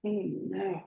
No.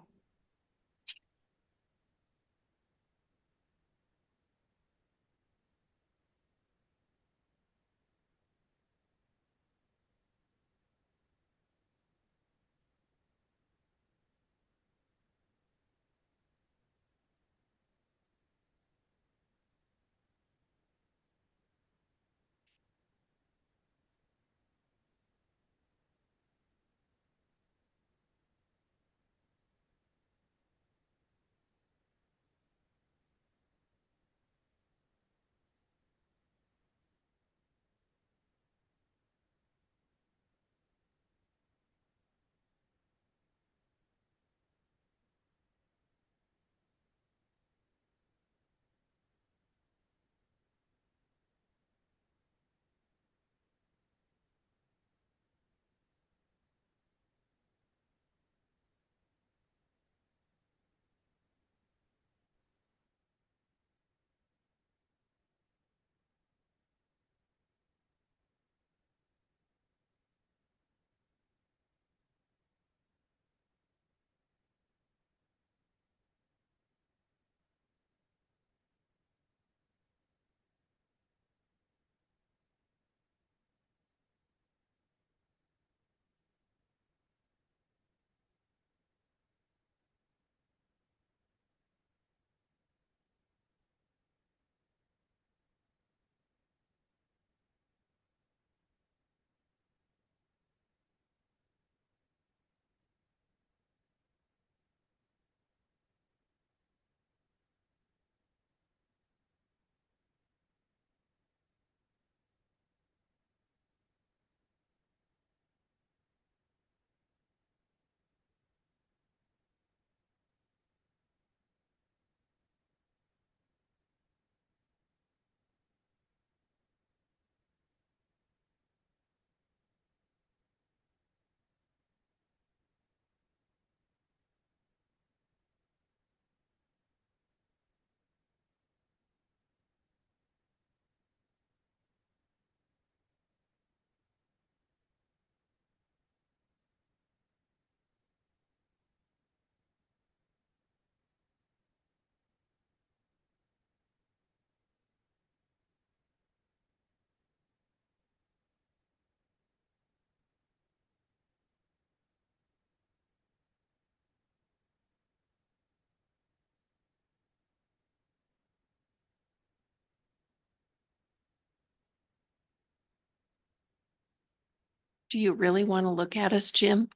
Do you really want to look at us, Jim?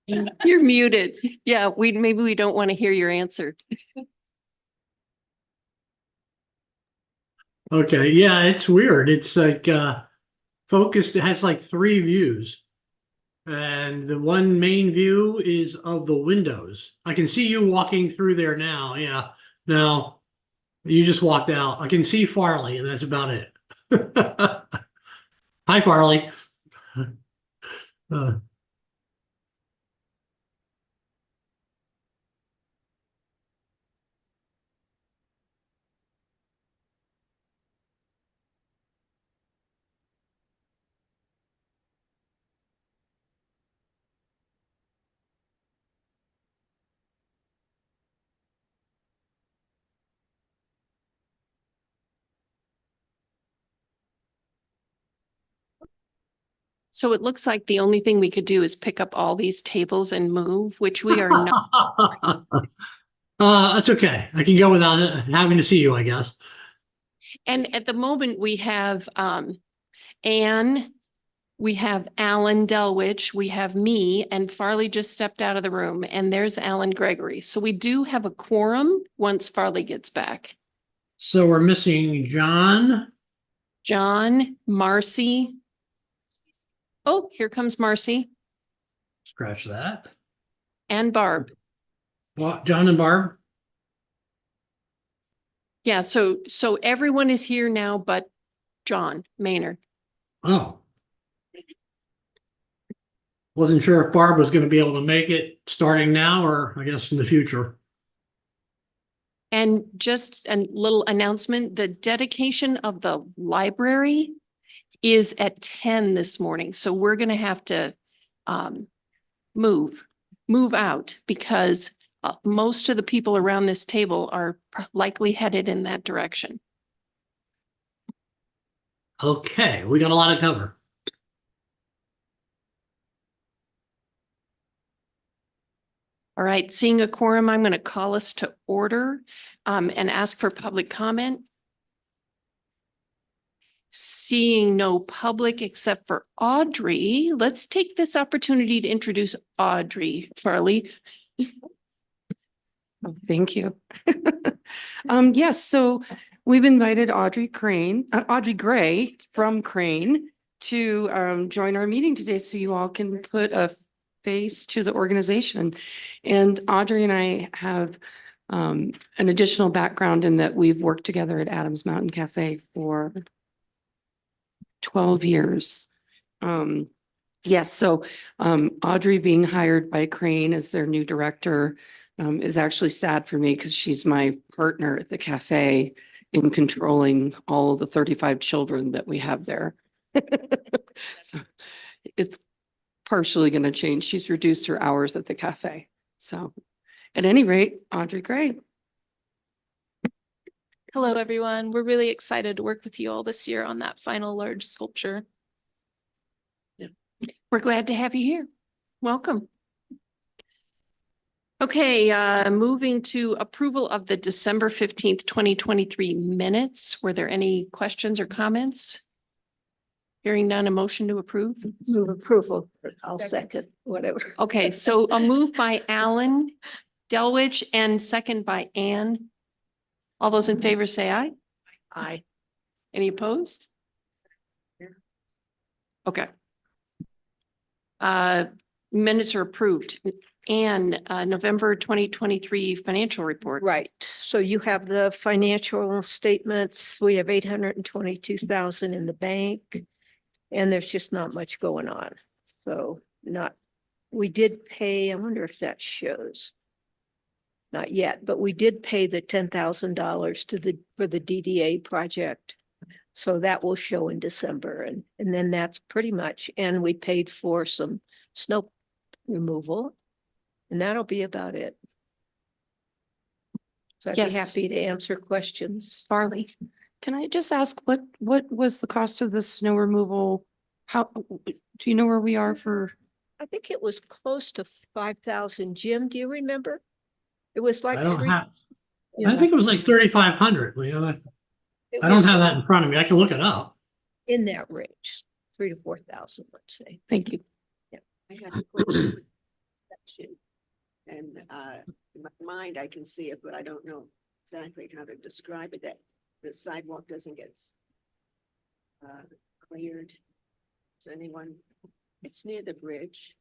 You're muted. Yeah, maybe we don't want to hear your answer. Okay, yeah, it's weird. It's like focused, it has like three views. And the one main view is of the windows. I can see you walking through there now. Yeah. Now you just walked out. I can see Farley, and that's about it. Hi, Farley. Uh, So it looks like the only thing we could do is pick up all these tables and move, which we are not. that's okay. I can go without having to see you, I guess. And at the moment, we have Anne, we have Alan Delwich, we have me, and Farley just stepped out of the room, and there's Alan Gregory. So we do have a quorum once Farley gets back. So we're missing John. John, Marcy. Oh, here comes Marcy Scratch that. and Barb. Well, John and Barb. Yeah, so everyone is here now but John Maynard. Oh, wasn't sure if Barb was going to be able to make it starting now or I guess in the future. And just a little announcement, the dedication of the library is at 10 this morning. So we're going to have to move out because most of the people around this table are likely headed in that direction. Okay, we got a lot to cover. All right, seeing a quorum, I'm going to call us to order and ask for public comment. Seeing no public except for Audrey, let's take this opportunity to introduce Audrey Farley. Oh, thank you. Yes, so we've invited Audrey Gray from Crane to join our meeting today so you all can put a face to the organization. And Audrey and I have an additional background in that we've worked together at Adams Mountain Cafe for 12 years. Yes, so Audrey being hired by Crane as their new director is actually sad for me because she's my partner at the cafe in controlling all of the 35 children that we have there. So it's partially going to change. She's reduced her hours at the cafe. So at any rate, Audrey Gray. Hello, everyone. We're really excited to work with you all this year on that final large sculpture. We're glad to have you here. Welcome. Okay, moving to approval of the December 15th, 2023 minutes. Were there any questions or comments? Hearing none, a motion to approve? Move approval. I'll second, whatever. Okay, so a move by Alan Delwich and second by Ann. All those in favor say aye. Aye. Any opposed? Okay. Minutes are approved. And November 2023 financial report. Right. So you have the financial statements. We have 822,000 in the bank. And there's just not much going on. So we did pay, I wonder if that shows. Not yet, but we did pay the $10,000 for the DDA project. So that will show in December and then that's pretty much, and we paid for some snow removal and that'll be about it. So I'd be Yes. happy to answer questions. Farley. Can I just ask what was the cost of the snow removal? How, do you know where we are for? I think it was close to 5,000. Jim, do you remember? It was like I don't three. have, you I know, think it was like 3,500, Leon. it I don't was have that in front of me. I can look it up. in that range, 3,000 to 4,000, let's say. Thank you. I had a question. And in my mind, I can see it, but I don't know exactly how to describe it, that the sidewalk doesn't get cleared. Does anyone, it's near the bridge.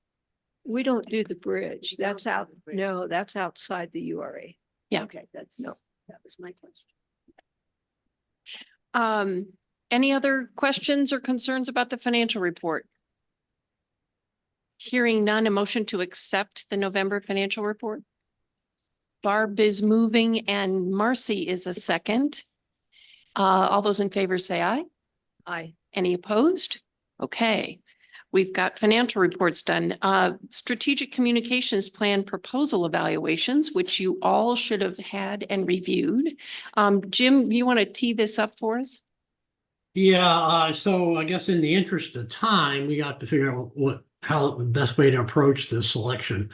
We don't do the bridge. You don't That's do out, the bridge. no, that's outside the URA. Yeah. Okay, No. that was my question. Any other questions or concerns about the financial report? Hearing none, a motion to accept the November financial report. Barb is moving and Marcy is a second. All those in favor say aye. Aye. Any opposed? Okay. We've got financial reports done. Strategic communications plan proposal evaluations, which you all should have had and reviewed. Jim, you want to tee this up for us? Yeah, so I guess in the interest of time, we got to figure out how the best way to approach this selection.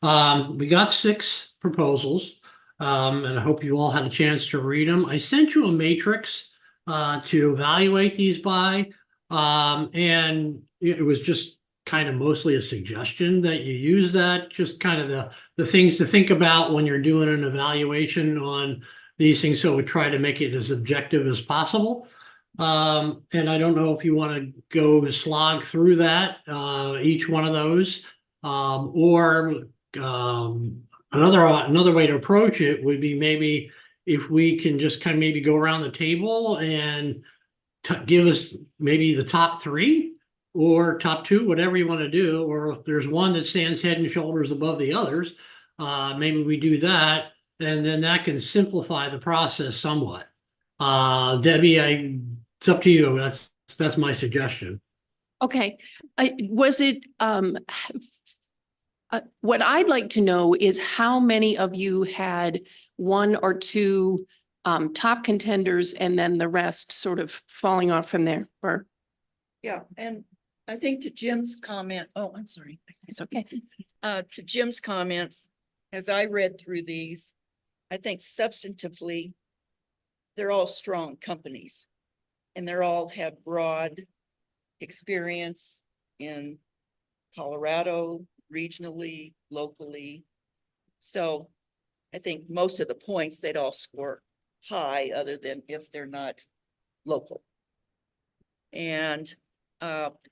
We got 6 proposals, and I hope you all had a chance to read them. I sent you a matrix to evaluate these by, and it was just kind of mostly a suggestion that you use that, just kind of the things to think about when you're doing an evaluation on these things. So we try to make it as objective as possible. And I don't know if you want to go slog through that, each one of those, or another way to approach it would be maybe if we can just kind of maybe go around the table and give us maybe the top 3 or top 2, whatever you want to do, or if there's one that stands head and shoulders above the others, maybe we do that, and then that can simplify the process somewhat. Debbie, it's up to you. That's That's my suggestion. Okay, was it, what I'd like to know is how many of you had one or two top contenders and then the rest sort of falling off from there, or, Yeah, and I think to Jim's comment, oh, I'm sorry. it's okay. To Jim's comments, as I read through these, I think substantively, they're all strong companies. And they're all have broad experience in Colorado, regionally, locally. So I think most of the points, they'd all score high, other than if they're not local. And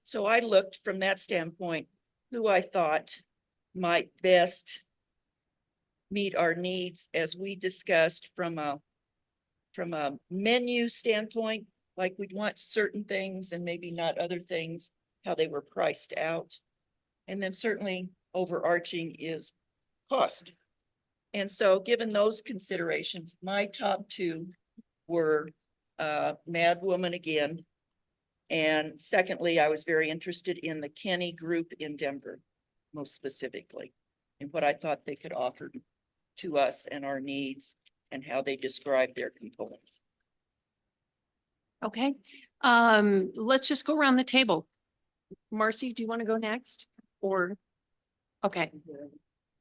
so I looked from that standpoint, who I thought might best meet our needs as we discussed from a menu standpoint, like we'd want certain things and maybe not other things, how they were priced out. And then certainly overarching is cost. And so given those considerations, my top two were Mad Woman again. And secondly, I was very interested in the Kenny Group in Denver, most specifically, and what I thought they could offer to us and our needs and how they describe their components. Okay, let's just go around the table. Marcy, do you want to go next? Or, okay,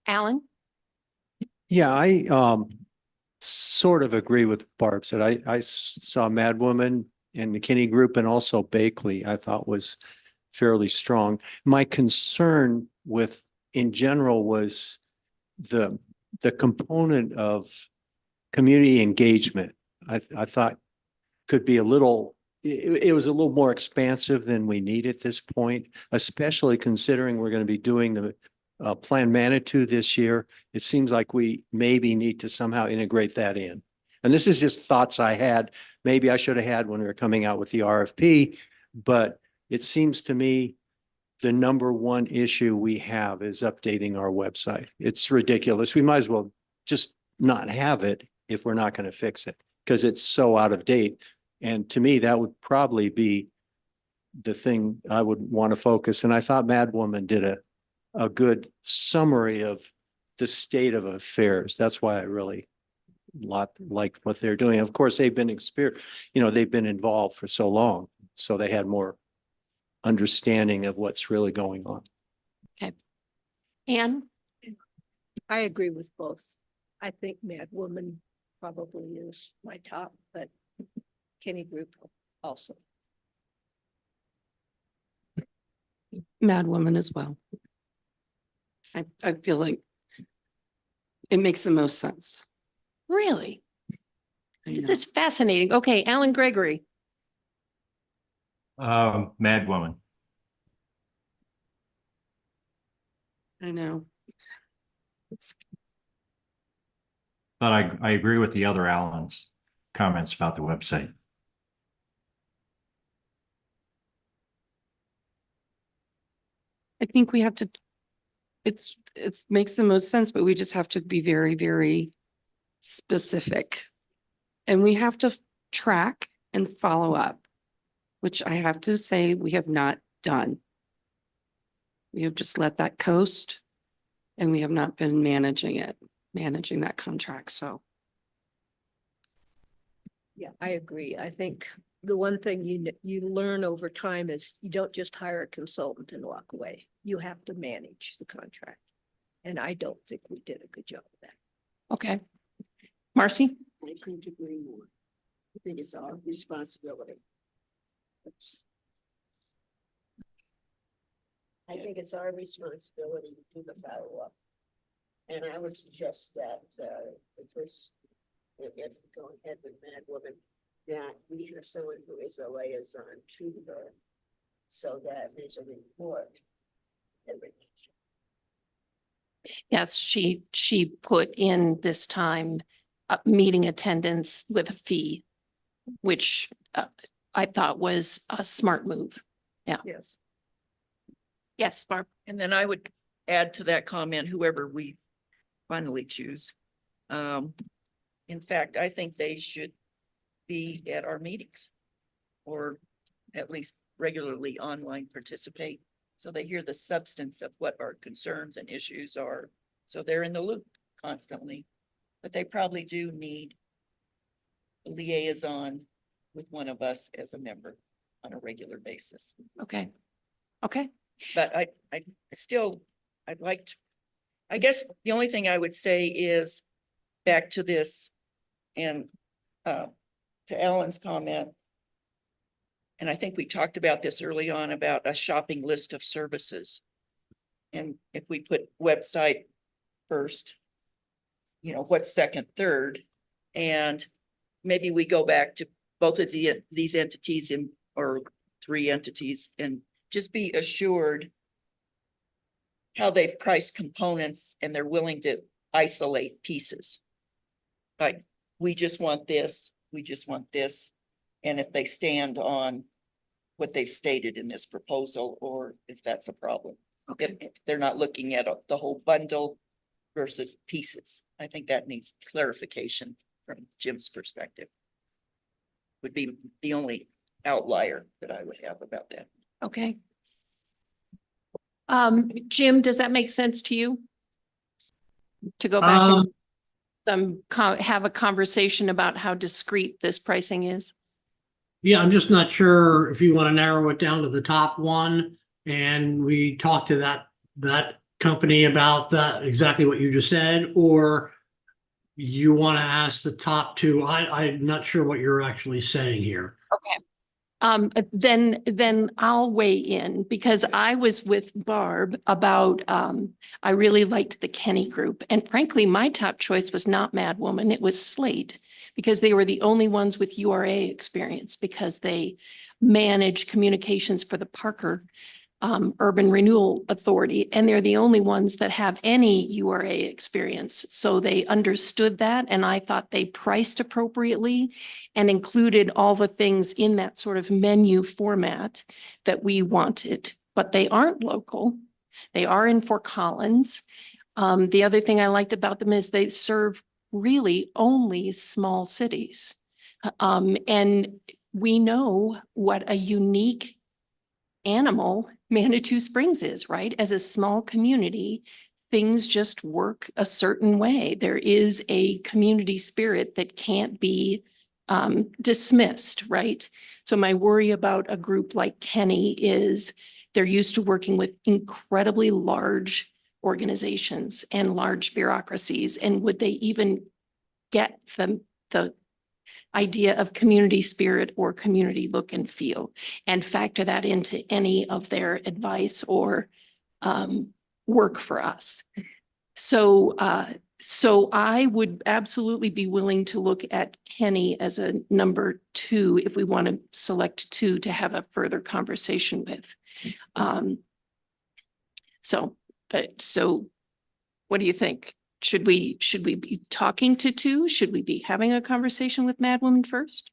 Alan? Yeah, I sort of agree with Barb said. I saw Mad Woman and the Kinney Group and also Bakley, I thought was fairly strong. My concern with, in general, was the component of community engagement. I thought could be a little, it was a little more expansive than we need at this point, especially considering we're going to be doing the Plan Manitou this year. It seems like we maybe need to somehow integrate that in. And this is just thoughts I had. Maybe I should have had when we were coming out with the RFP, but it seems to me the number one issue we have is updating our website. It's ridiculous. We might as well just not have it if we're not going to fix it because it's so out of date. And to me, that would probably be the thing I would want to focus. And I thought Mad Woman did a good summary of the state of affairs. That's why I really like what they're doing. Of course, they've been they've been involved for so long, so they had more understanding of what's really going on. Okay. Anne? I agree with both. I think Mad Woman probably is my top, but Kenny Group also. Mad Woman as well. I feel like it makes the most sense. Really? I This know. is fascinating. Okay, Alan Gregory. Mad Woman. I know. But I agree with the other Alan's comments about the website. I think we have to, it's makes the most sense, but we just have to be very, very specific. And we have to track and follow up, which I have to say we have not done. We have just let that coast and we have not been managing that contract, so. Yeah, I agree. I think the one thing you learn over time is you don't just hire a consultant and walk away. You have to manage the contract. And I don't think we did a good job of that. Okay. Marcy? I couldn't agree more. I think it's our responsibility. I think it's our responsibility to do the follow-up. And I would suggest that if going ahead with Mad Woman, that we have someone who is a liaison to her so that there's a report every. Yes, she put in this time meeting attendance with a fee, which I thought was a smart move. Yeah. Yes. Yes, Barb. And then I would add to that comment, whoever we finally choose. In fact, I think they should be at our meetings or at least regularly online participate. So they hear the substance of what our concerns and issues are. So they're in the loop constantly. But they probably do need a liaison with one of us as a member on a regular basis. Okay. Okay. But I still, I'd like to, I guess the only thing I would say is back to this and to Alan's comment. And I think we talked about this early on about a shopping list of services. And if we put website first, you know, what's second, third, and maybe we go back to both of these entities or three entities and just be assured how they've priced components and they're willing to isolate pieces. Like, we just want this, we just want this. And if they stand on what they've stated in this proposal, or if that's a problem. Okay. If they're not looking at the whole bundle versus pieces. I think that needs clarification from Jim's perspective. Would be the only outlier that I would have about that. Okay. Jim, does that make sense to you? To go back and have a conversation about how discrete this pricing is? Yeah, I'm just not sure if you want to narrow it down to the top one. And we talked to that company about that, exactly what you just said, or you want to ask the top two. I'm not sure what you're actually saying here. Okay. Then I'll weigh in because I was with Barb about, I really liked the Kenny group. And frankly, my top choice was not Mad Woman. It was Slate because they were the only ones with URA experience because they manage communications for the Parker Urban Renewal Authority. And they're the only ones that have any URA experience. So they understood that. And I thought they priced appropriately and included all the things in that sort of menu format that we wanted, but they aren't local. They are in Fort Collins. The other thing I liked about them is they serve really only small cities. And we know what a unique animal Manitou Springs is, right? As a small community, things just work a certain way. There is a community spirit that can't be dismissed, right? So my worry about a group like Kenny is they're used to working with incredibly large organizations and large bureaucracies. And would they even get the idea of community spirit or community look and feel and factor that into any of their advice or work for us? So I would absolutely be willing to look at Kenny as a number 2 if we want to select 2 to have a further conversation with. So what do you think? Should we be talking to 2? Should we be having a conversation with Mad Woman first?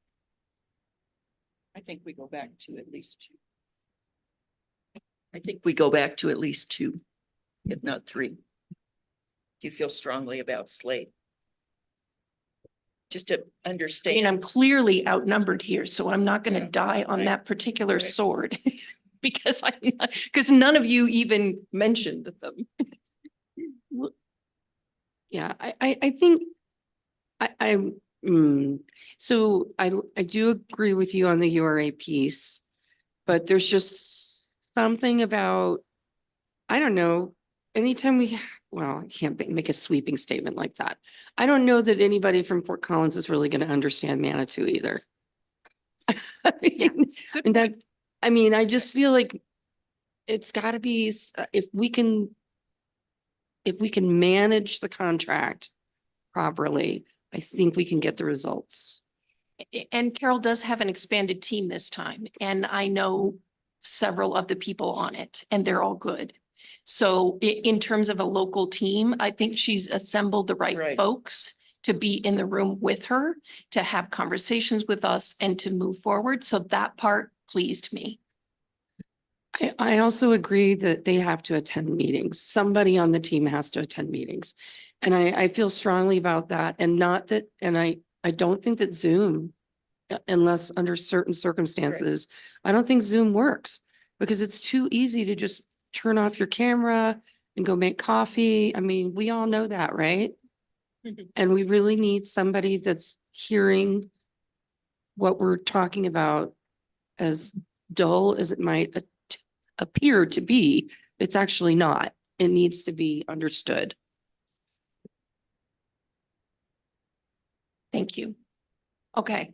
I think we go back to at least 2. I think we go back to at least 2, if not 3. You feel strongly about Slate. Just to I understand. mean, I'm clearly outnumbered here, so I'm not going to die on right, that particular right. sword because none of you even mentioned them. Yeah, I think so I do agree with you on the URA piece, but there's just something about, I don't know, anytime I can't make a sweeping statement like that. I don't know that anybody from Fort Collins is really going to understand Manitou either. I mean, I just feel like it's got to be, if we can manage the contract properly, I think we can get the results. And Carol does have an expanded team this time, and I know several of the people on it, and they're all good. So in terms of a local team, I think she's assembled the right folks to be in the room with her, to have conversations with us and to move forward. So that part pleased me. I also agree that they have to attend meetings. Somebody on the team has to attend meetings. And I feel strongly about that, and not that, and I don't think that Zoom unless under certain circumstances. I don't think Zoom works because it's too easy to just turn off your camera and go make coffee. I mean, we all know that, right? And we really need somebody that's hearing what we're talking about, as dull as it might appear to be. It's actually not. It needs to be understood. Thank you. Okay.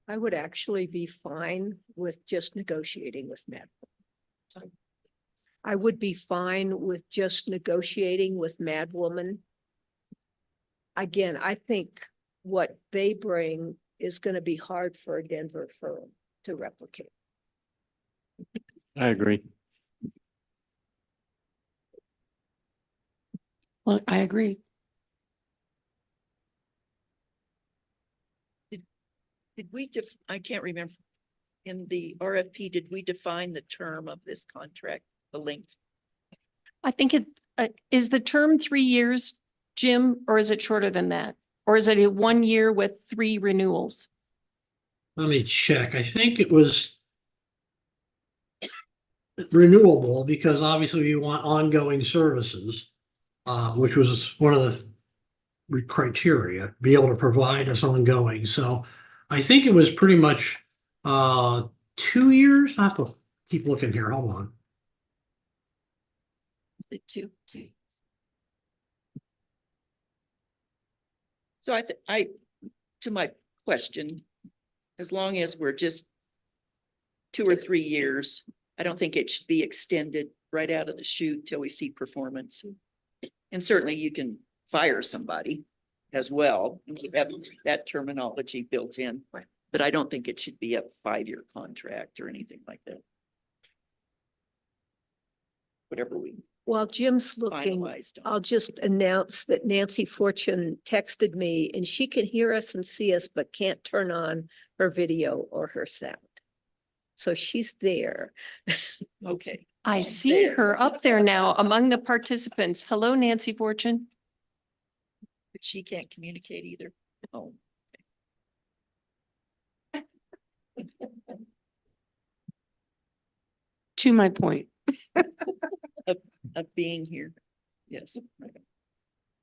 I would actually be fine with just negotiating with Mad. I would be fine with just negotiating with Mad Woman. Again, I think what they bring is going to be hard for a Denver firm to replicate. I agree. Well, I agree. Did we I can't remember. In the RFP, did we define the term of this contract, the length? I think is the term 3 years, Jim, or is it shorter than that? Or is it a 1 year with 3 renewals? Let me check. I think it was renewable because obviously we want ongoing services, which was one of the criteria, be able to provide us ongoing. So I think it was pretty much 2 years. I have to keep looking here. Hold on. Is it 2? So to my question, as long as we're just 2 or 3 years, I don't think it should be extended right out of the chute till we see performance. And certainly you can fire somebody as well, and we have that terminology built in. But I don't think it should be a 5-year contract or anything like that. Whatever we While Jim's looking, finalized on. I'll just announce that Nancy Fortune texted me and she can hear us and see us, but can't turn on her video or her sound. So she's there. Okay. I see her up there now among the participants. Hello, Nancy Fortune. But she can't communicate either. Oh. To my point. Of being here. Yes.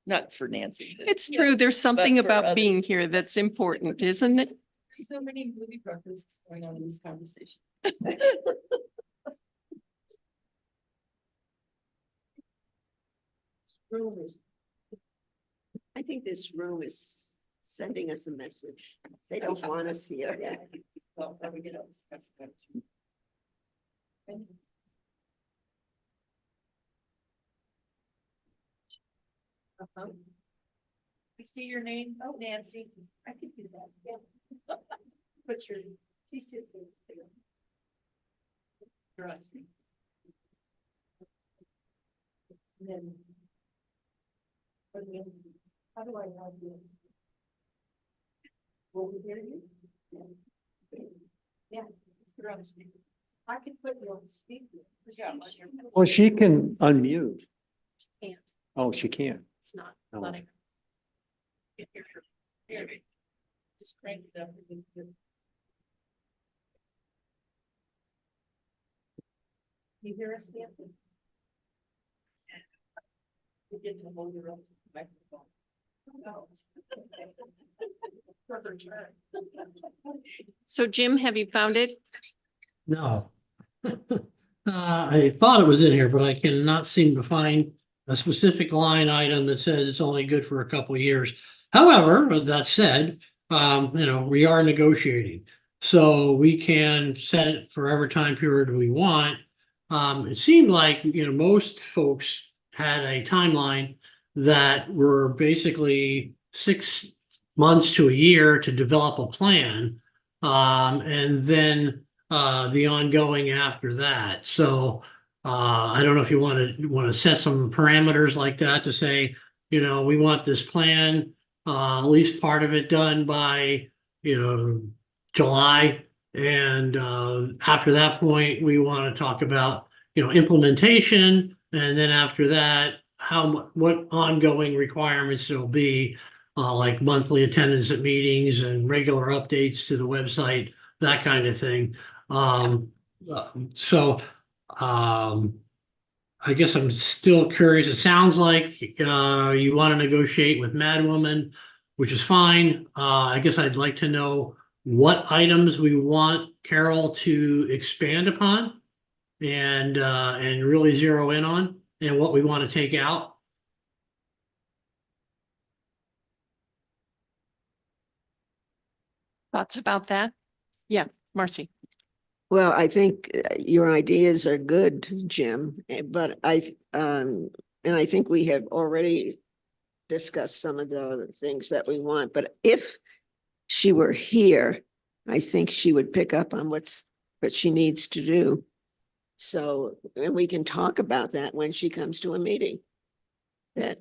Not for Nancy. It's true. There's something for about others. being here that's important, isn't it? So many movie references going on in this conversation. I think this room is sending us a message. They don't want us here. Well, are we gonna discuss that too? I see your name. Oh, Nancy. I could do that, yeah. But she's just. Trust me. And then. How do I have you? Will we hear you? Yeah, let's put her on speaker. I could put you on speaker. Yeah, Well, she can unmute. Can't. Oh, she can't. It's not No. letting. Just crank it up. You hear us, Nancy? You get to hold her up to the microphone. No. So Jim, have you found it? No. I thought it was in here, but I cannot seem to find a specific line item that says it's only good for a couple of years. However, that said, we are negotiating. So we can set it for every time period we want. It seemed like, most folks had a timeline that were basically 6 months to a year to develop a plan. And then the ongoing after that. So I don't know if you want to set some parameters like that to say, we want this plan, at least part of it done by, July. And after that point, we want to talk about, implementation. And then after that, what ongoing requirements there'll be, like monthly attendance at meetings and regular updates to the website, that kind of thing. So, I guess I'm still curious. It sounds like, you want to negotiate with Madwoman, which is fine. I guess I'd like to know what items we want Carol to expand upon and really zero in on, and what we want to take out. Thoughts about that? Yeah, Marcy. Well, I think your ideas are good, Jim, but and I think we have already discussed some of the things that we want, but if she were here, I think she would pick up on what she needs to do. So, and we can talk about that when she comes to a meeting. That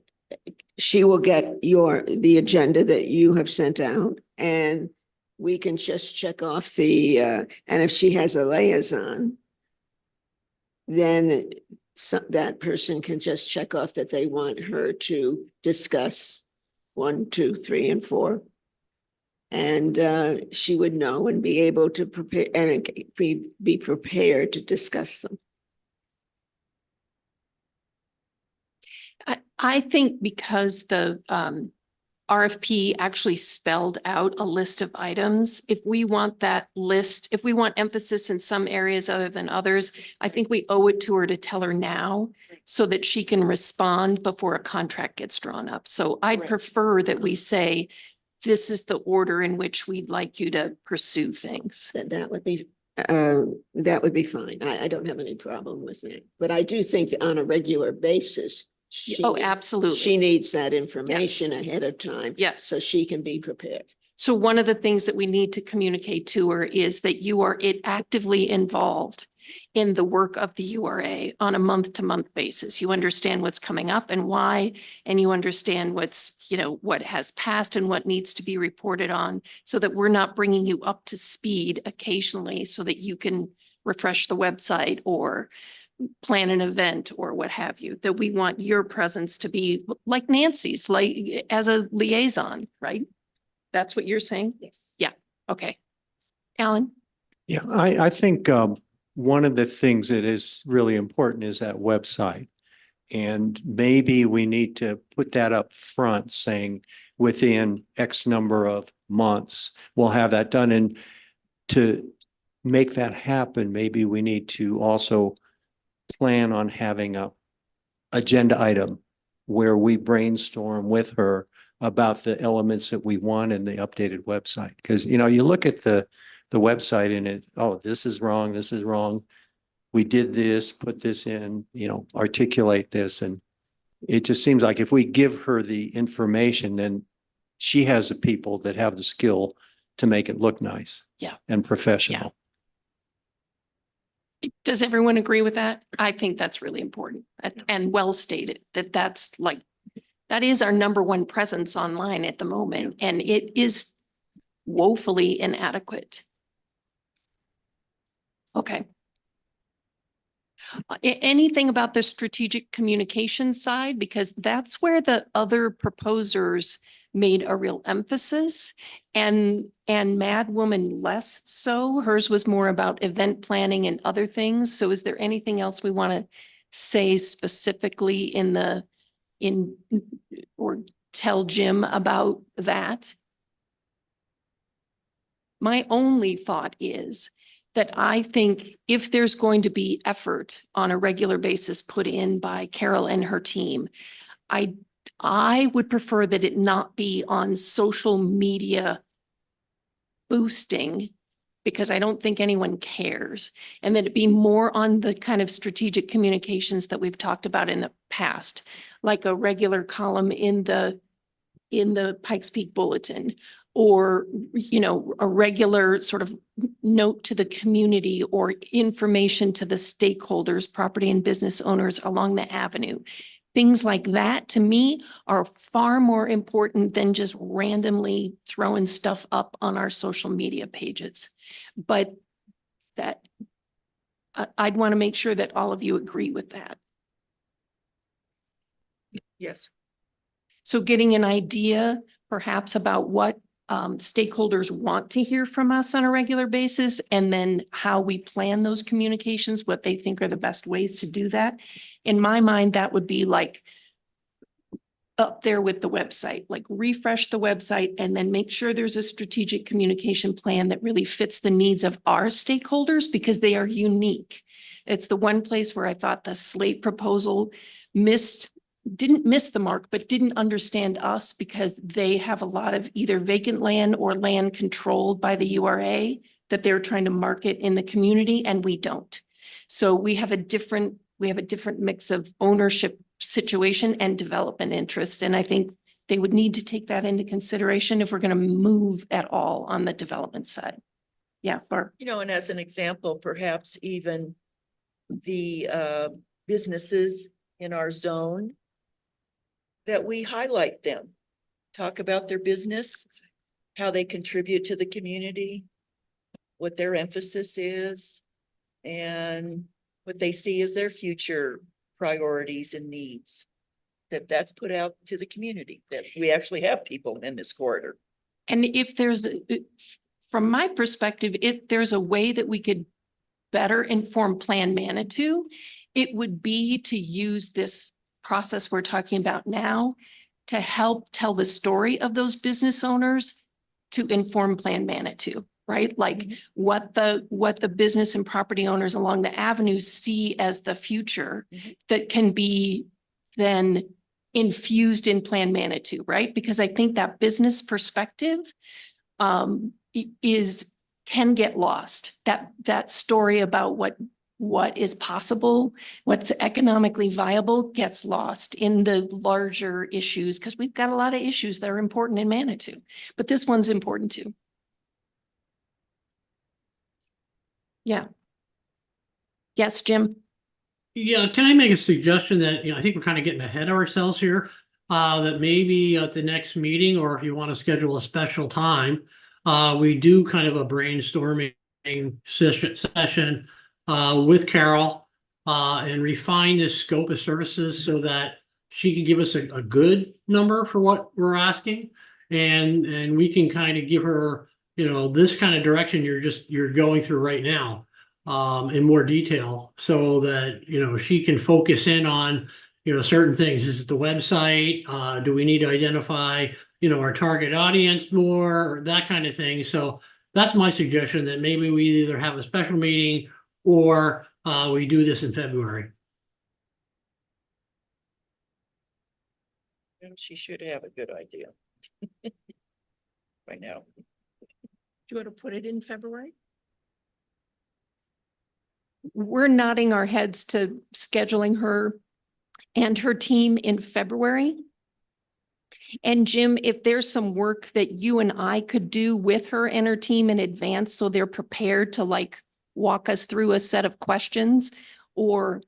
she will get the agenda that you have sent out, and we can just check off and if she has a liaison, then that person can just check off that they want her to discuss 1, 2, 3, and 4. And she would know and be able to prepare and be prepared to discuss them. I think because the RFP actually spelled out a list of items, if we want that list, if we want emphasis in some areas other than others, I think we owe it to her to tell her now so that she can respond before a contract gets drawn up. So I'd Right. prefer that we say, this is the order in which we'd like you to pursue things. That would be fine. I don't have any problem with it. But I do think that on a regular basis, Oh, absolutely. she needs that information Yes. ahead of time. Yes. So she can be prepared. So one of the things that we need to communicate to her is that you are actively involved in the work of the URA on a month-to-month basis. You understand what's coming up and why, and you understand what has passed and what needs to be reported on, so that we're not bringing you up to speed occasionally so that you can refresh the website or plan an event or what have you, that we want your presence to be like Nancy's, like as a liaison, right? That's what you're saying? Yes. Yeah. Okay. Alan? Yeah, I think one of the things that is really important is that website. And maybe we need to put that up front, saying within X number of months, we'll have that done. And to make that happen, maybe we need to also plan on having a agenda item where we brainstorm with her about the elements that we want in the updated website. Because, you look at the website and this is wrong, this is wrong. We did this, put this in, articulate this. And it just seems like if we give her the information, then she has the people that have the skill to make it look nice. Yeah. And professional. Does everyone agree with that? I think that's really important and well stated, that is our number one presence online at the moment, and it is woefully inadequate. Okay. Anything about the strategic communication side? Because that's where the other proposers made a real emphasis, and Madwoman less so. Hers was more about event planning and other things. So is there anything else we want to say specifically or tell Jim about that? My only thought is that I think if there's going to be effort on a regular basis put in by Carol and her team, I would prefer that it not be on social media boosting, because I don't think anyone cares, and that it be more on the kind of strategic communications that we've talked about in the past, like a regular column in the Pikes Peak Bulletin, or, a regular sort of note to the community or information to the stakeholders, property and business owners along the avenue. Things like that, to me, are far more important than just randomly throwing stuff up on our social media pages. But I'd want to make sure that all of you agree with that. Yes. So getting an idea perhaps about what stakeholders want to hear from us on a regular basis, and then how we plan those communications, what they think are the best ways to do that. In my mind, that would be like up there with the website, like refresh the website and then make sure there's a strategic communication plan that really fits the needs of our stakeholders because they are unique. It's the one place where I thought the slate proposal didn't miss the mark, but didn't understand us because they have a lot of either vacant land or land controlled by the URA that they're trying to market in the community, and we don't. So we have a different mix of ownership situation and development interest. And I think they would need to take that into consideration if we're going to move at all on the development side. Yeah, Barb. You know, and as an example, perhaps even the businesses in our zone, that we highlight them, talk about their business, how they contribute to the community, what their emphasis is, and what they see as their future priorities and needs. That's put out to the community, that we actually have people in this corridor. And if there's, from my perspective, if there's a way that we could better inform Plan Manitou, it would be to use this process we're talking about now to help tell the story of those business owners to inform Plan Manitou, right? Like what the business and property owners along the avenue see as the future that can be then infused in Plan Manitou, right? Because I think that business perspective can get lost. That story about what is possible, what's economically viable gets lost in the larger issues, because we've got a lot of issues that are important in Manitou, but this one's important too. Yeah. Yes, Jim? Yeah, can I make a suggestion that, I think we're kind of getting ahead of ourselves here. That maybe at the next meeting, or if you want to schedule a special time, we do kind of a brainstorming session with Carol and refine this scope of services so that she can give us a good number for what we're asking. And we can kind of give her, this kind of direction you're going through right now in more detail so that, she can focus in on, certain things. Is it the website? Do we need to identify, our target audience more, or that kind of thing? So that's my suggestion, that maybe we either have a special meeting or we do this in February. And she should have a good idea by now. Do you want to put it in February? We're nodding our heads to scheduling her and her team in February. And Jim, if there's some work that you and I could do with her and her team in advance, so they're prepared to like walk us through a set of questions or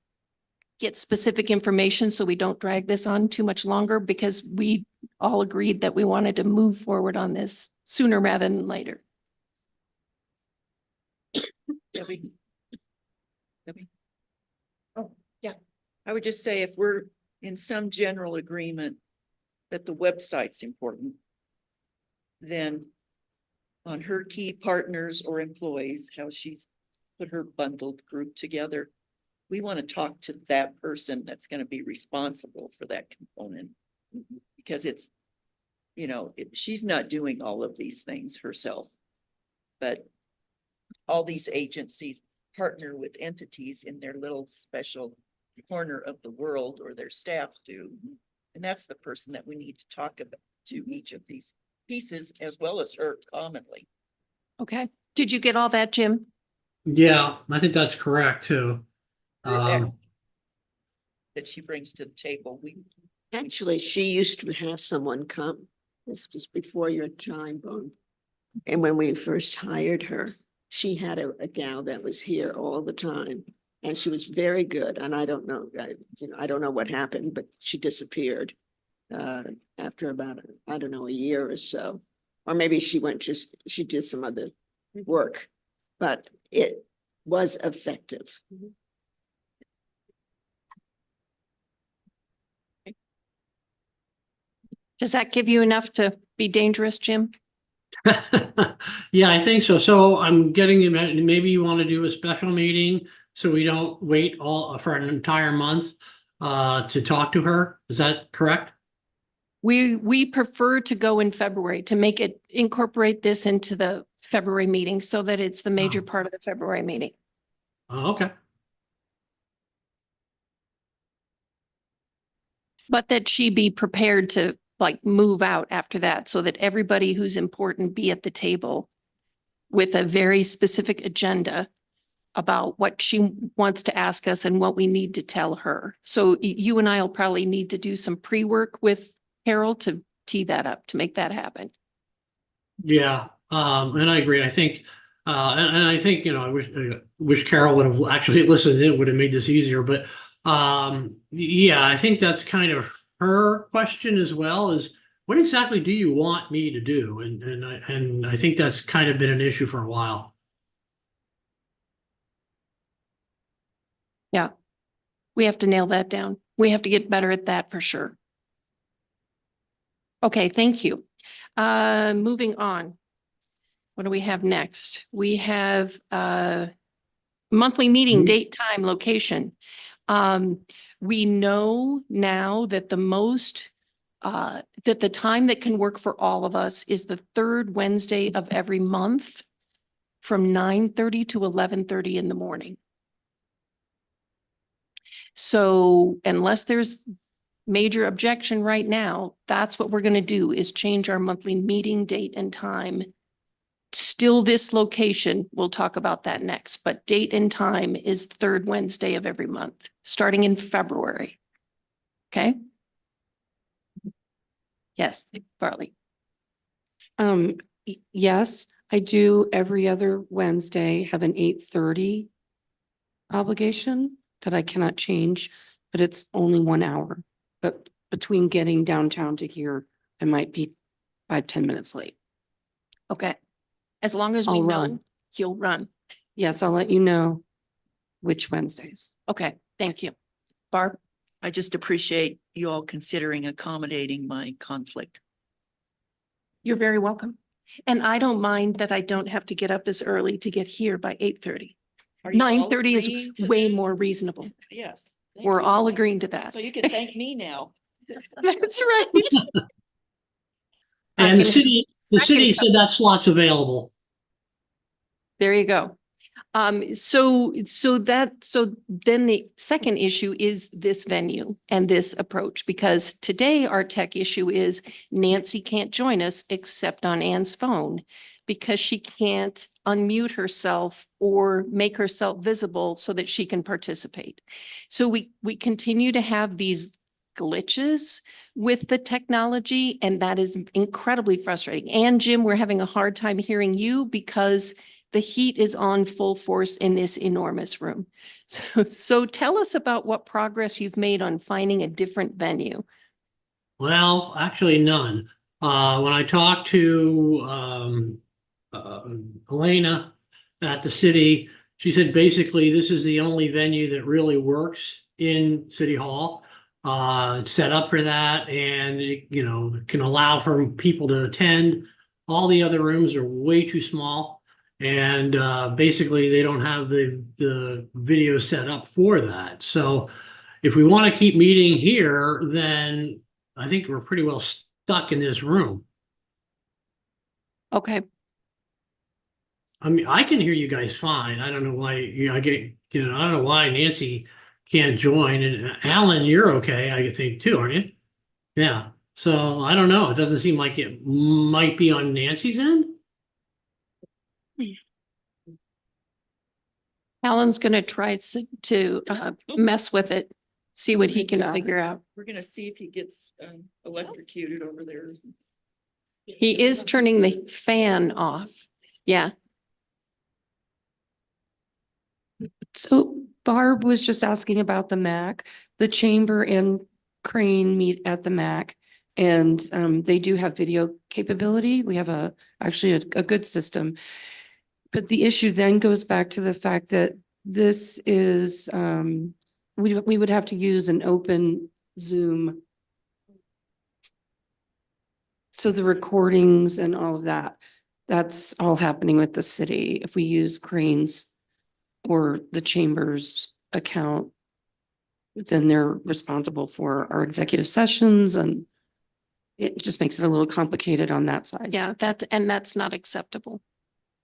get specific information so we don't drag this on too much longer, because we all agreed that we wanted to move forward on this sooner rather than later. Debbie? Oh, yeah. I would just say, if we're in some general agreement that the website's important, then on her key partners or employees, how she's put her bundled group together, we want to talk to that person that's going to be responsible for that component, because it's, she's not doing all of these things herself, but all these agencies partner with entities in their little special corner of the world, or their staff do. And that's the person that we need to talk about to each of these pieces, as well as her commonly. Okay. Did you get all that, Jim? Yeah, I think that's correct too. That she brings to the table. Actually, she used to have someone come. This was before your time, Bone. And when we first hired her, she had a gal that was here all the time. And she was very good. And I don't know, I don't know what happened, but she disappeared after about, a year or so. Or maybe she did some other work, but it was effective. Does that give you enough to be dangerous, Jim? Yeah, I think so. So I'm getting, maybe you want to do a special meeting so we don't wait all for an entire month to talk to her. Is that correct? We prefer to go in February to make it, incorporate this into the February meeting so that it's the major Oh. part of the February meeting. Okay. But that she be prepared to like move out after that so that everybody who's important be at the table with a very specific agenda about what she wants to ask us and what we need to tell her. So you and I will probably need to do some pre-work with Carol to tee that up, to make that happen. Yeah, and I agree. I think, and I think, you know, wish Carol would have actually listened. It would have made this easier. But yeah, I think that's kind of her question as well. Is what exactly do you want me to do? And I think that's kind of been an issue for a while. Yeah. We have to nail that down. We have to get better at that for sure. Okay, thank you. Moving on. What do we have next? We have monthly meeting, date, time, location. We know now that the most that the time that can work for all of us is the third Wednesday of every month from 9:30 to 11:30 in the morning. So unless there's major objection right now, that's what we're going to do is change our monthly meeting date and time. Still this location, we'll talk about that next, but date and time is third Wednesday of every month, starting in February. Okay? Yes, Bartley. Yes, I do every other Wednesday have an 8:30 obligation that I cannot change, but it's only 1 hour. But between getting downtown to here, I might be 5-10 minutes late. Okay. As long as we I'll know, run. you'll run. Yes, I'll let you know which Wednesdays. Okay, thank you. Barb? I just appreciate you all considering accommodating my conflict. You're very welcome. And I don't mind that I don't have to get up as early to get here by 8:30. Are you all 9:30 is agreeing to way that? more reasonable. Yes. thank We're you. all agreeing to that. So you can thank me now. That's right. I And the can- city said that slot's available. There you go. So then the second issue is this venue and this approach, because today our tech issue is Nancy can't join us except on Ann's phone because she can't unmute herself or make herself visible so that she can participate. So we continue to have these glitches with the technology, and that is incredibly frustrating. And Jim, we're having a hard time hearing you because the heat is on full force in this enormous room. So tell us about what progress you've made on finding a different venue. Well, actually none. When I talked to Elena at the city, she said basically this is the only venue that really works in City Hall. It's set up for that, and it, you know, can allow for people to attend. All the other rooms are way too small, and basically they don't have the video set up for that. So if we want to keep meeting here, then I think we're pretty well stuck in this room. Okay, I mean, I can hear you guys fine. I don't know why I don't know why Nancy can't join. And Alan, you're okay, I think too, aren't you? Yeah. So I don't know. It doesn't seem like it might be on Nancy's end. Alan's gonna try to mess with it, see what he can figure out. We're gonna see if he gets electrocuted over there. He is turning the fan off. Yeah, So Barb was just asking about the MAC. The chamber and Crane meet at the MAC. And they do have video capability. We have actually a good system. But the issue then goes back to the fact that this is, we would have to use an open Zoom So the recordings and all of that, that's all happening with the city. If we use Crane's or the chamber's account, then they're responsible for our executive sessions, and it just makes it a little complicated on that side. Yeah, that's not acceptable.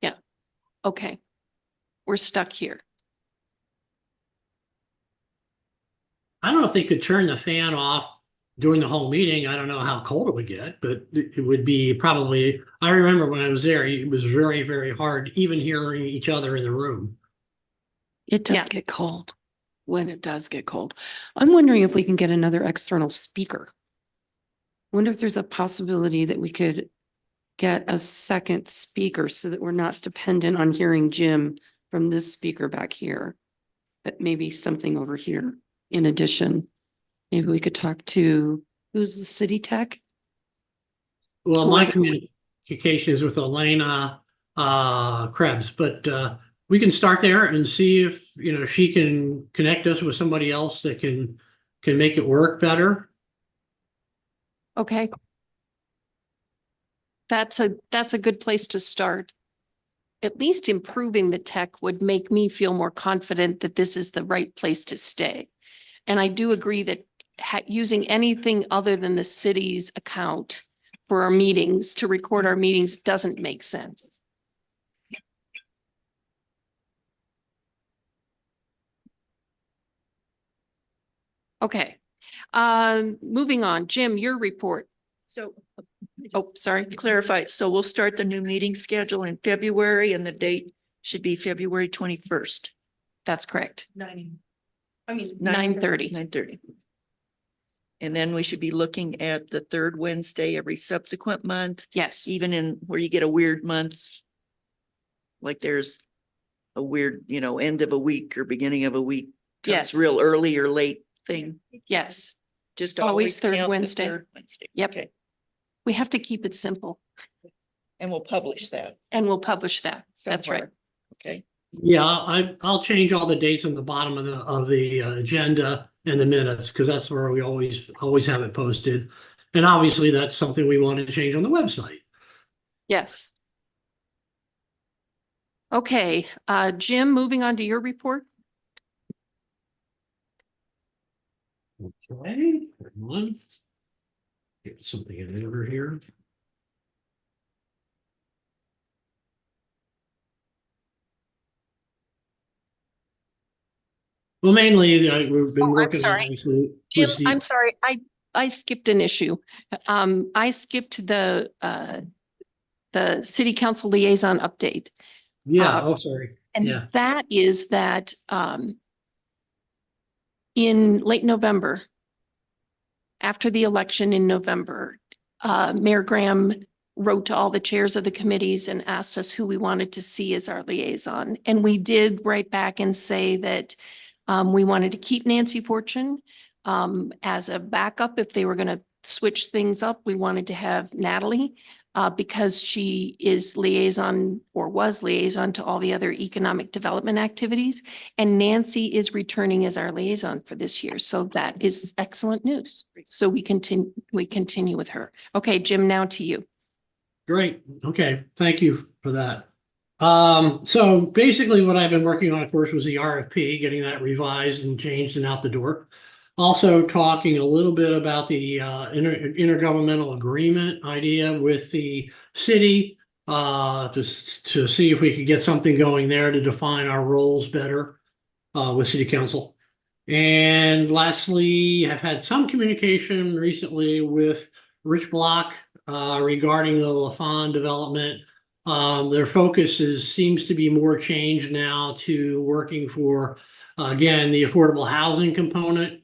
Yeah. Okay. We're stuck here. I don't know if they could turn the fan off during the whole meeting. I don't know how cold it would get, but it would be probably, I remember when I was there, it was very, very hard, even hearing each other in the room. It does Yeah. get cold when it does get cold. I'm wondering if we can get another external speaker. Wonder if there's a possibility that we could get a second speaker so that we're not dependent on hearing Jim from this speaker back here. But maybe something over here in addition. Maybe we could talk to, who's the city tech? Well, my Whoever- communication is with Elena Krebs, but we can start there and see if, you know, she can connect us with somebody else that can make it work better. Okay. That's a good place to start. At least improving the tech would make me feel more confident that this is the right place to stay. And I do agree that using anything other than the city's account for our meetings, to record our meetings, doesn't make sense. Okay, moving on. Jim, your report. So Oh, sorry. clarify, so we'll start the new meeting schedule in February and the date should be February 21st. That's correct. 9:30. 9:30. And then we should be looking at the third Wednesday every subsequent month, Yes. even in where you get a weird month. Like there's a weird, you know, end of a week or beginning of a week. comes Yes. Real early or late thing. Yes. Just Always always third count the Wednesday. third Wednesday. Yep. Okay. We have to keep it simple, And we'll publish that. and we'll publish that. That's right. somewhere. Okay. Yeah, I'll change all the dates on the bottom of the agenda and the minutes, because that's where we always have it posted. And obviously that's something we want to change on the website. Yes. Okay, Jim, moving on to your report. Okay, one. Get something in over here. Well, mainly we've been Oh, I'm working on sorry. obviously Jim, with the- I'm sorry, I skipped an issue. I skipped the city council liaison update. Yeah, oh, sorry. And Yeah. that is that in late November, after the election in November, Mayor Graham wrote to all the chairs of the committees and asked us who we wanted to see as our liaison. And we did write back and say that we wanted to keep Nancy Fortune as a backup if they were going to switch things up. We wanted to have Natalie because she is liaison or was liaison to all the other economic development activities. And Nancy is returning as our liaison for this year. So that is excellent news. So we continue with her. Okay, Jim, now to you. Great. Okay. Thank you for that. So basically what I've been working on, of course, was the RFP, getting that revised and changed and out the door. Also talking a little bit about the intergovernmental agreement idea with the city, to see if we could get something going there to define our roles better with city council. And lastly, I've had some communication recently with Rich Block regarding the LaFawn development. Their focus seems to be more changed now to working for, again, the affordable housing component.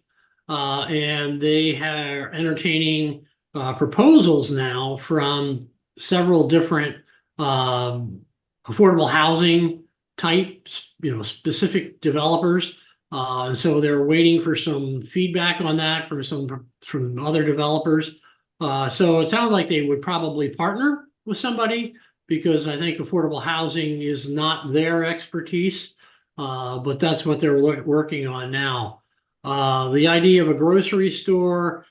And they are entertaining proposals now from several different affordable housing types, specific developers. And so they're waiting for some feedback on that from other developers. So it sounds like they would probably partner with somebody, because I think affordable housing is not their expertise, but that's what they're working on now. The idea of a grocery store,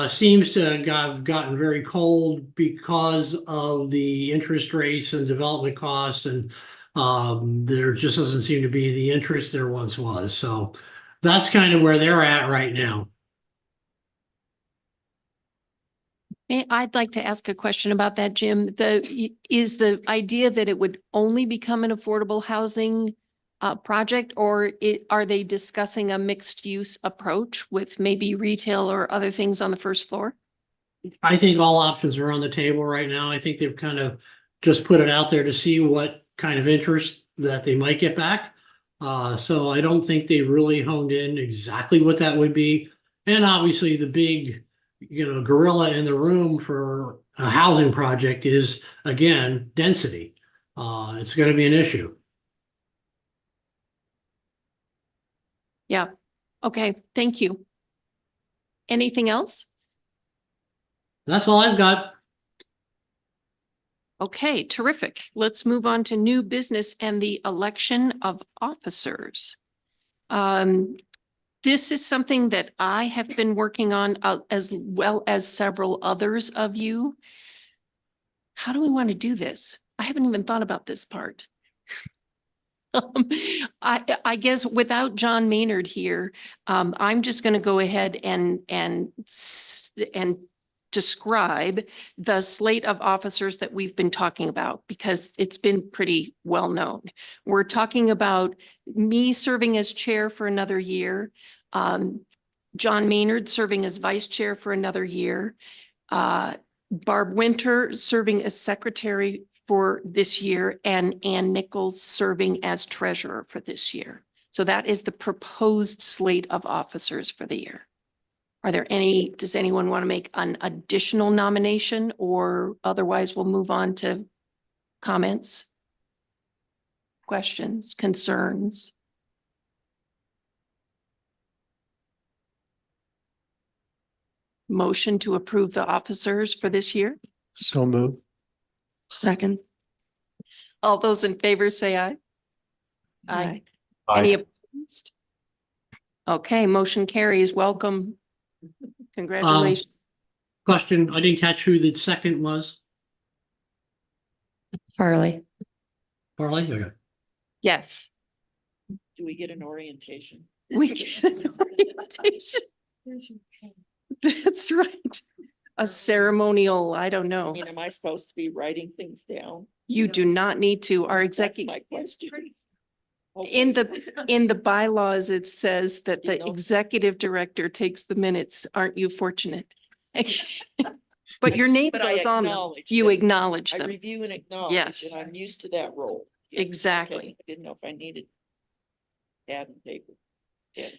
seems to have gotten very cold because of the interest rates and development costs, and there just doesn't seem to be the interest there once was. So that's kind of where they're at right now. I'd like to ask a question about that, Jim. Is the idea that it would only become an affordable housing project, or are they discussing a mixed use approach with maybe retail or other things on the first floor? I think all options are on the table right now. I think they've kind of just put it out there to see what kind of interest that they might get back. So I don't think they really honed in exactly what that would be. And obviously the big, gorilla in the room for a housing project is, again, density. It's going to be an issue. Yeah. Okay. Thank you. Anything else? That's all I've got. Okay, terrific. Let's move on to new business and the election of officers. This is something that I have been working on as well as several others of you. How do we want to do this? I haven't even thought about this part. I guess without John Maynard here, I'm just going to go ahead and describe the slate of officers that we've been talking about, because it's been pretty well known. We're talking about me serving as chair for another year, John Maynard serving as vice chair for another year, Barb Winter serving as secretary for this year, and Ann Nichols serving as treasurer for this year. So that is the proposed slate of officers for the year. Are there any, does anyone want to make an additional nomination, or otherwise we'll move on to comments, questions, concerns? Motion to approve the officers for this year? So move. Second. All those in favor say aye. Aye. Aye. Any opposed? Okay, motion carries. Welcome. Congratulations. Question, I didn't catch who the second was. Farley. Farley? Okay. Yes. Do we get an orientation? We get an orientation. That's right. A ceremonial, I don't know. I mean, am I supposed to be writing things down? You do not need to. Our That's executive, my question. in the bylaws, it says that You the know. executive director takes the minutes. Aren't you fortunate? But your name But I goes on them. acknowledge You them. acknowledge I them. review and acknowledge, Yes. and I'm used to that role. Yes, okay. Exactly. I didn't know if I needed pad and paper. Yeah.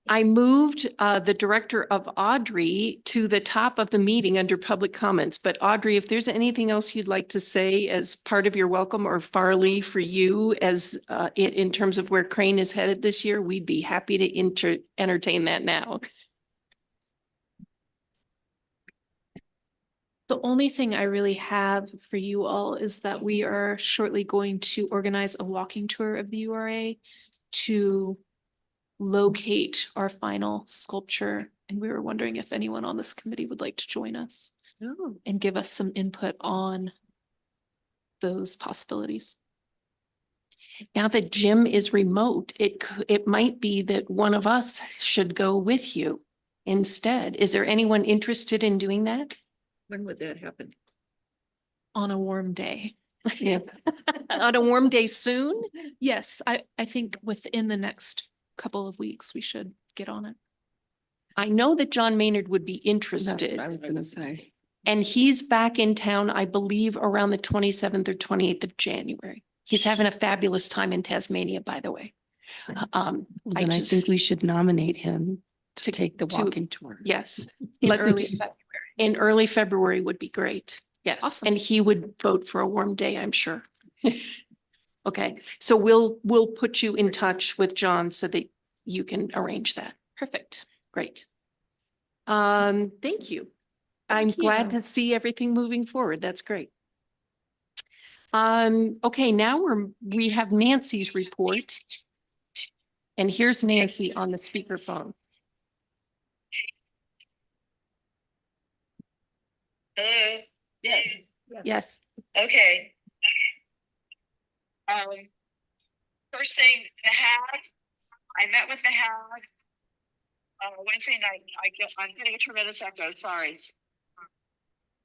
I moved the director of Audrey to the top of the meeting under public comments. But Audrey, if there's anything else you'd like to say as part of your welcome, or Farley for you as in terms of where Crane is headed this year, we'd be happy to entertain that now. The only thing I really have for you all is that we are shortly going to organize a walking tour of the URA to locate our final sculpture. And we were wondering if anyone on this committee would like to join us and give us some input on those possibilities. Now that Jim is remote, it might be that one of us should go with you instead. Is there anyone interested in doing that? When would that happen? On a warm day. Yeah. On a warm day soon? Yes, I think within the next couple of weeks, we should get on it. I know that John Maynard would be That's interested. what I was gonna say. And he's back in town, I believe, around the 27th or 28th of January. He's having a fabulous time in Tasmania, by the way. Well, then I think we should nominate him to take the to- walking tour. Yes, In Let's- early February. in early February would be great. Yes, Awesome. and he would vote for a warm day, I'm sure. Okay, so we'll put you in touch with John so that you can arrange that. Perfect. Great. Thank you. I'm Thank you. glad to see everything moving forward. That's great. Okay, now we have Nancy's report. And here's Nancy on the speakerphone. Hello? Yes. Yes. Okay. First thing, the HAG, I met with the HAG. Wednesday night, I'm getting a tremendous echo, sorry.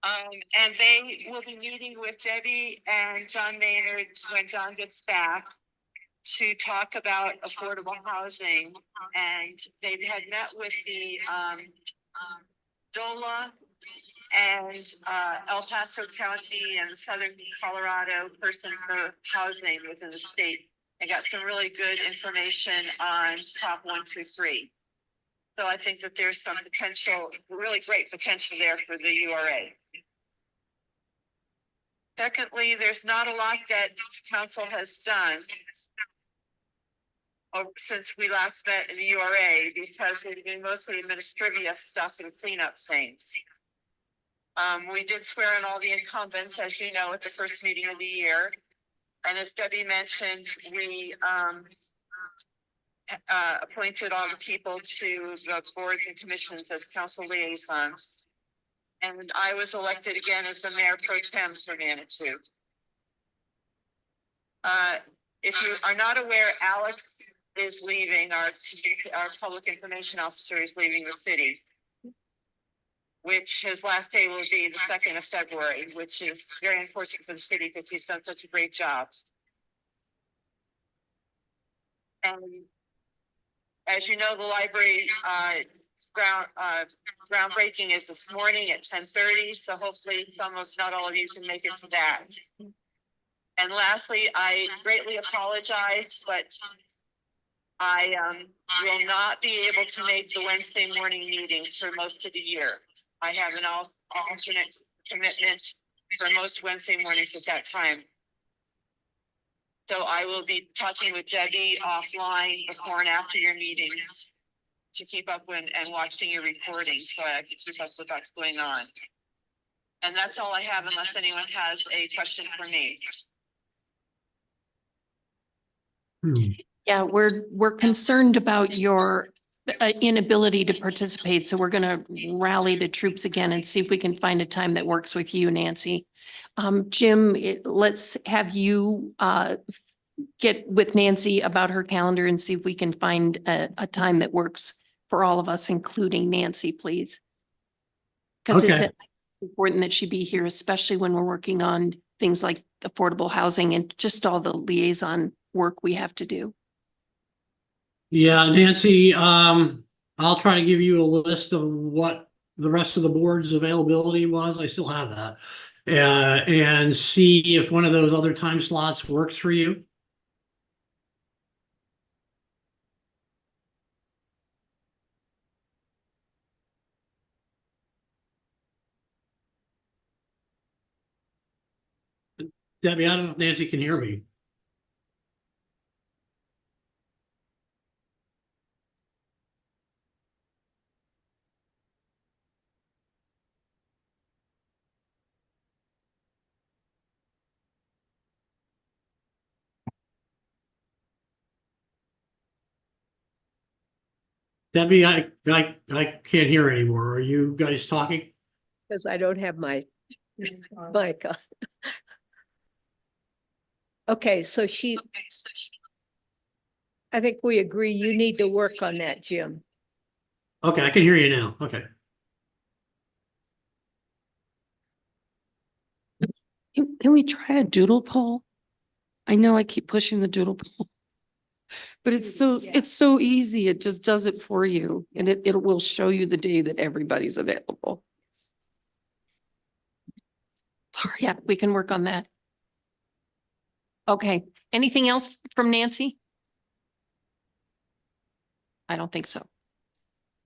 And they will be meeting with Debbie and John Maynard when John gets back to talk about affordable housing. And they had met with the, DOLA and El Paso County and Southern Colorado person for housing within the state. I got some really good information on Prop 123. So I think that there's some potential, really great potential there for the URA. Secondly, there's not a lot that council has done since we last met in the URA because we've been mostly administrivia stuff and cleanup things. We did swear in all the incumbents, as you know, at the first meeting of the year. And as Debbie mentioned, we appointed all the people to the boards and commissions as council liaisons. And I was elected again as the mayor pro tem for Manitou. If you are not aware, Alex is leaving, our public information officer is leaving the city, which his last day will be the 2nd of February, which is very unfortunate for the city because he's done such a great job. And as you know, the library groundbreaking is this morning at 10:30. So hopefully not all of you can make it to that. And lastly, I greatly apologize, but I will not be able to make the Wednesday morning meetings for most of the year. I have an alternate commitment for most Wednesday mornings at that time. So I will be talking with Debbie offline before and after your meetings to keep up and watching your recordings so I can keep up with what's going on. And that's all I have unless anyone has a question for me. Yeah, we're concerned about your inability to participate. So we're going to rally the troops again and see if we can find a time that works with you, Nancy. Jim, let's have you get with Nancy about her calendar and see if we can find a time that works for all of us, including Nancy, please. Because it's important that she be here, especially when we're working on things like affordable housing and just all the liaison work we have to do. Yeah, Nancy, I'll try to give you a list of what the rest of the board's availability was. I still have that. And see if one of those other time slots works for you. Debbie, I don't know if Nancy can hear me. Debbie, I can't hear anymore. Are you guys talking? Because I don't have my mic on. Okay, so I think we agree you need to work on that, Jim. Okay, I can hear you now. Okay. Can we try a doodle poll? I know I keep pushing the doodle poll. But it's so easy. It just does it for you and it will show you the day that everybody's available. Yeah, we can work on that. Okay, anything else from Nancy? I don't think so.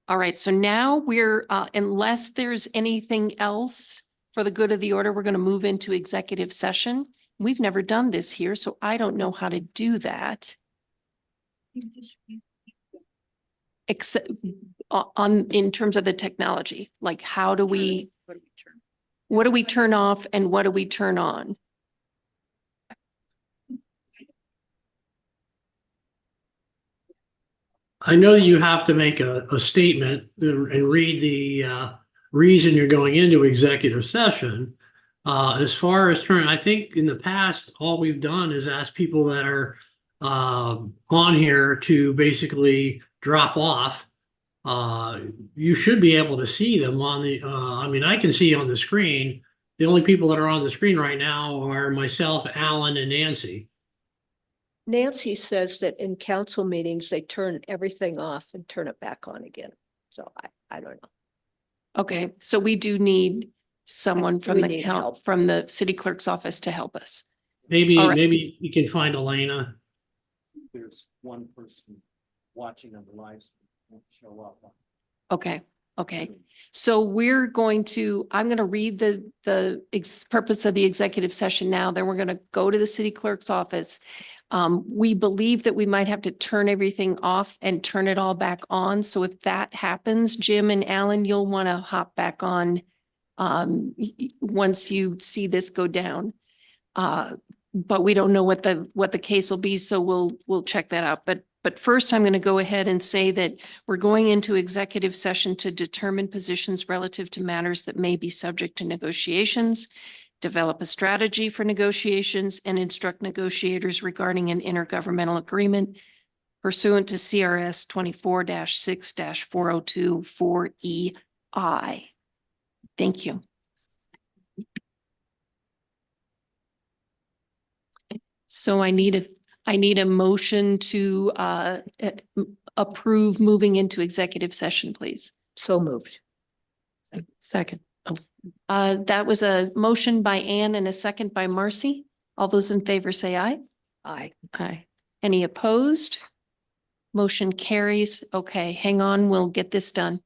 All right, so now we're, unless there's anything else for the good of the order, we're going to move into executive session. We've never done this here, so I don't know how to do that. Except in terms of the technology, like how do we, what do we turn off and what do we turn on? I know you have to make a statement and read the reason you're going into executive session. As far as I think in the past, all we've done is ask people that are on here to basically drop off. You should be able to see them on the, I mean, I can see on the screen. The only people that are on the screen right now are myself, Alan, and Nancy. Nancy says that in council meetings, they turn everything off and turn it back on again. So I don't know. Okay, so we do need someone from We the need help. from the city clerk's office to help us. Maybe, All right. maybe you can find Elena. There's one person watching on the live stream, won't show up. Okay, okay. So I'm going to read the purpose of the executive session now, then we're going to go to the city clerk's office. We believe that we might have to turn everything off and turn it all back on. So if that happens, Jim and Alan, you'll want to hop back on once you see this go down. But we don't know what the case will be, so we'll check that out. But first, I'm going to go ahead and say that we're going into executive session to determine positions relative to matters that may be subject to negotiations, develop a strategy for negotiations, and instruct negotiators regarding an intergovernmental agreement pursuant to CRS 24-6-4024EI. Thank you. So I need a motion to approve moving into executive session, please. So moved. Second. That was a motion by Ann and a second by Marcy. All those in favor say aye. Aye. Aye. Any opposed? Motion carries. Okay, hang on, we'll get this done.